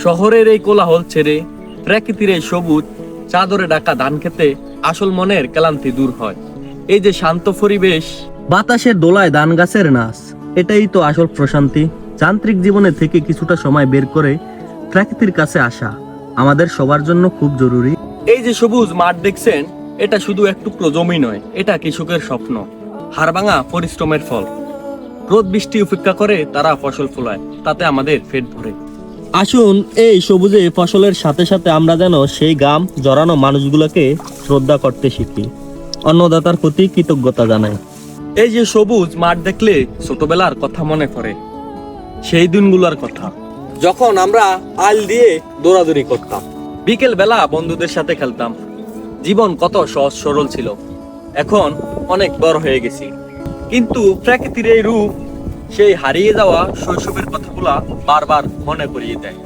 শহরের এই কোলাহল ছেড়ে প্রকৃতির এই সবুজ চাদরে ঢাকা ধান খেতে আসল মনের ক্লান্তি দূর হয়। এই যে শান্ত পরিবেশ, বাতাসের দোলায় ধান গাছের নাচ, এটাই তো আসল প্রশান্তি। যান্ত্রিক জীবনে থেকে কিছুটা সময় বের করে প্রকৃতির কাছে আসা আমাদের সবার জন্য খুব জরুরি। এই যে সবুজ মাঠ দেখছেন, এটা শুধু এক টুকরো জমি নয়, এটা কৃষকের স্বপ্ন, হাড়ভাঙা পরিশ্রমের ফল। রোদ বৃষ্টি উপেক্ষা করে তারা ফসল ফলায়, তাতে আমাদের পেট ভরে। আসুন এই সবুজে ফসলের সাথে সাথে আমরা যেন সেই গাম জড়ানো মানুষগুলোকে শ্রদ্ধা করতে শিখি, অন্নদাতার প্রতি কৃতজ্ঞতা জানাই। এই যে সবুজ মাঠ দেখলে ছোটবেলার কথা মনে পড়ে, সেই দিনগুলোর কথা যখন আমরা আল দিয়ে দৌড়াদৌড়ি করতাম, বিকেল বেলা বন্ধুদের সাথে খেলতাম। জীবন কত সহজ সরল ছিল। এখন অনেক বড় হয়ে গেছি, কিন্তু প্রকৃতির এই রূপ সেই হারিয়ে যাওয়া শৈশবের কথাগুলা বারবার মনে করিয়ে দেয়।